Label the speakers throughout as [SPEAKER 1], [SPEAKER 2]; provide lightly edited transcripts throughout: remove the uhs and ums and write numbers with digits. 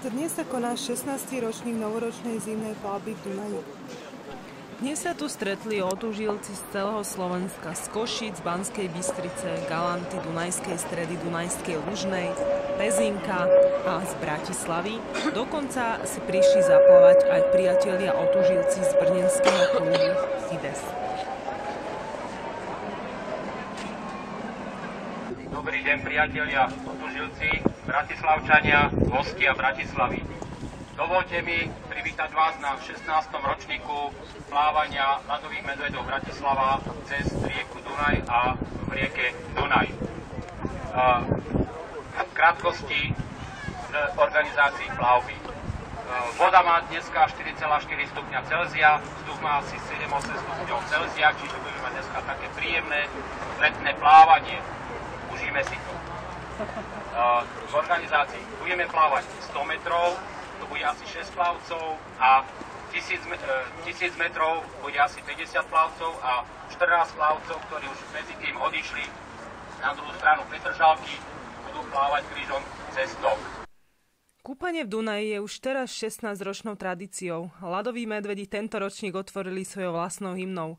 [SPEAKER 1] Dnes sa koná 16. ročník novoročnej zimnej plavby v Dunaji.
[SPEAKER 2] Dnes sa tu stretli otužilci z celého Slovenska, z Košíc, Banskej Bystrice, Galanty, Dunajskej Stredy, Dunajskej Lužnej, Pezinka a z Bratislavy. Dokonca si prišli zaplavať aj priatelia otužilci z brněnského klubu Fides.
[SPEAKER 3] Dobrý deň, priatelia, otužilci, bratislavčania, hostia Bratislavy. Dovolte mi privítať vás na 16. ročníku plávania ľadových medvedov Bratislava cez rieku Dunaj a v rieke Dunaj. V krátkosti z organizácií plavby. Voda má dneska 4,4 stupňa Celzia, vzduch má asi 7-8 stupňov Celzia, čiže budeme mať dneska také príjemné letné plávanie. Užíme si to. V organizácii budeme plávať 100 metrov, to bude asi 6 plavcov a 1000 metrov bude asi 50 plavcov a 14 plavcov, ktorí už medzi tým odišli na druhú stranu Petržalky, budú plávať krížom cez tok.
[SPEAKER 2] Kúpanie v Dunaji je už teraz 16-ročnou tradíciou. Ľadoví medvedi tento ročník otvorili svojou vlastnou hymnou.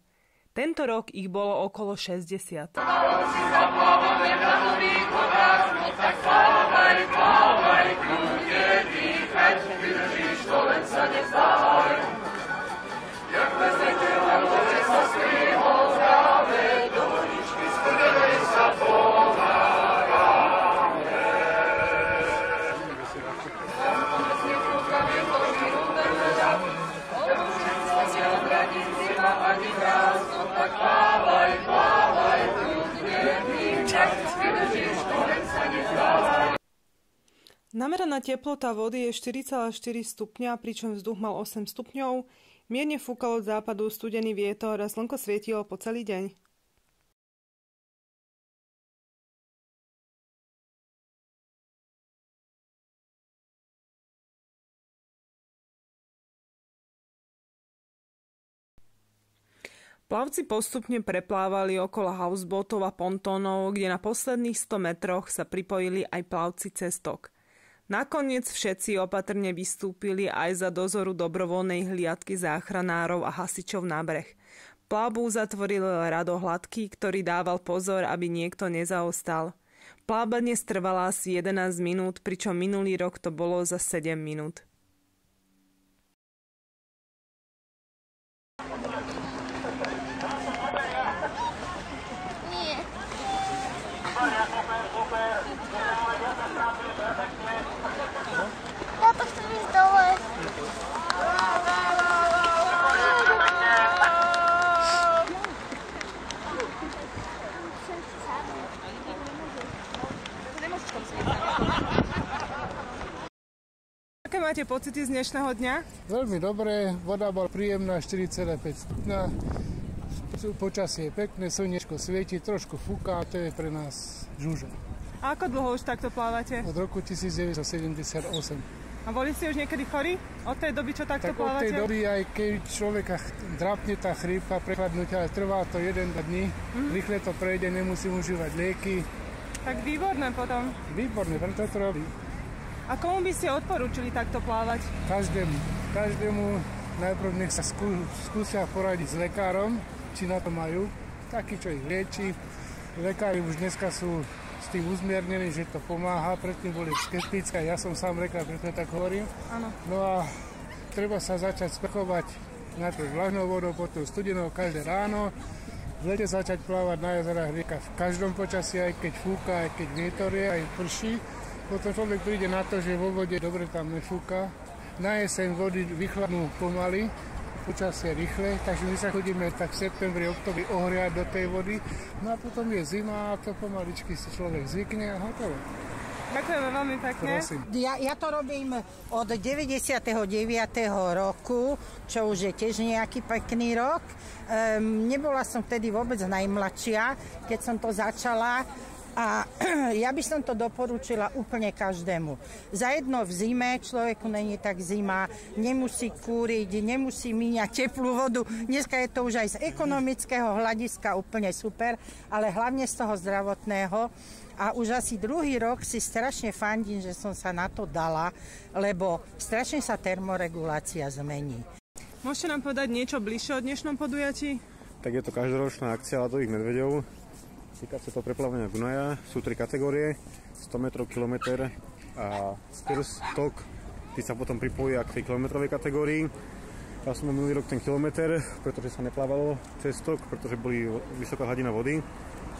[SPEAKER 2] Tento rok ich bolo okolo 60.
[SPEAKER 1] Nameraná teplota vody je 4,4 stupňa, pričom vzduch mal 8 stupňov, mierne fúkal od západu studený vietor a slnko svietilo po celý deň.
[SPEAKER 2] Plavci postupne preplávali okolo houseboatov a pontónov, kde na posledných 100 metroch sa pripojili aj plavci cez tok. Nakoniec všetci opatrne vystúpili aj za dozoru dobrovoľnej hliadky záchranárov a hasičov na breh. Plavbu zatvoril Rado Hladký, ktorý dával pozor, aby niekto nezaostal. Plavba dnes trvala asi 11 minút, pričom minulý rok to bolo za 7 minút.
[SPEAKER 1] Aké máte pocity z dnešného dňa?
[SPEAKER 4] Veľmi dobré, voda bola príjemná, 4,5 stupňa. Počasie je pekné, slnečko svieti, trošku fúka, to je pre nás žúža.
[SPEAKER 1] A ako dlho už takto plávate?
[SPEAKER 4] Od roku 1978.
[SPEAKER 1] A boli ste už niekedy chorí? Od tej doby, čo takto
[SPEAKER 4] tak
[SPEAKER 1] plávate?
[SPEAKER 4] od tej doby, aj keď človeka drapne tá chrípka, prechladnutia, ale trvá to 1-2 dní, rýchle to prejde, nemusím užívať lieky.
[SPEAKER 1] Tak výborné potom.
[SPEAKER 4] Výborné, preto to robí.
[SPEAKER 1] A komu by ste odporúčili takto plávať?
[SPEAKER 4] Každému najprv nech sa skúsia poradiť s lekárom, či na to majú, taký, čo ich lieči. Lekári už dneska sú s tým uzmiernení, že to pomáha, predtým boli skeptické, ja som sám lekár, preto tak hovorím.
[SPEAKER 1] Áno.
[SPEAKER 4] No a treba sa začať sprchovať najprv vlažnou vodou, potom studenou každé ráno. V lete začať plávať na jezerách, riekach v každom počasí, aj keď fúka, aj keď vietor je, aj prší. Potom človek príde na to, že vo vode dobre tam nefúka. Na jeseň vody vychladnú pomaly, počasie rýchle, takže my sa chodíme tak v septembri, oktobri ohriať do tej vody. No a potom je zima a to pomaličky si človek zvykne a hotovo.
[SPEAKER 1] Ďakujeme veľmi pekne.
[SPEAKER 5] Ja to robím od 99. roku, čo už je tiež nejaký pekný rok. Nebola som vtedy vôbec najmladšia, keď som to začala. A ja by som to doporučila úplne každému. Zajedno v zime, človeku není tak zima, nemusí kúriť, nemusí míňať teplú vodu. Dneska je to už aj z ekonomického hľadiska úplne super, ale hlavne z toho zdravotného. A už asi druhý rok si strašne fandím, že som sa na to dala, lebo strašne sa termoregulácia zmení.
[SPEAKER 2] Môžete nám povedať niečo bližšie o dnešnom podujatí?
[SPEAKER 6] Tak je to každoročná akcia ľadových medveďov. Týka sa to preplavenia Dunaja. Sú 3 kategórie, 100 metrov, kilometr a skrz tok. Tí sa potom pripojí k tej kilometrovej kategórii. Ja som minulý rok ten kilometr, pretože sa neplávalo cez tok, pretože boli vysoká hladina vody.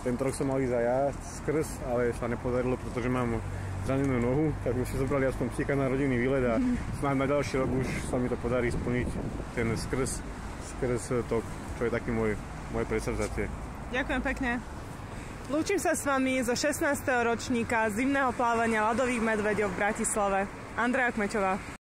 [SPEAKER 6] Tento rok som mal ísť aj ja skrz, ale sa nepodarilo, pretože mám zranenú nohu, tak už si zobrali aspoň psíka na rodinný výlet a snáď na ďalší rok už sa mi to podarí splniť ten skrz tok, čo je taký moje predsavzatie.
[SPEAKER 2] Ďakujem pekne. Lúčim sa s vami zo 16. ročníka zimného plávania ľadových medveďov v Bratislave. Andrea Kmeťová.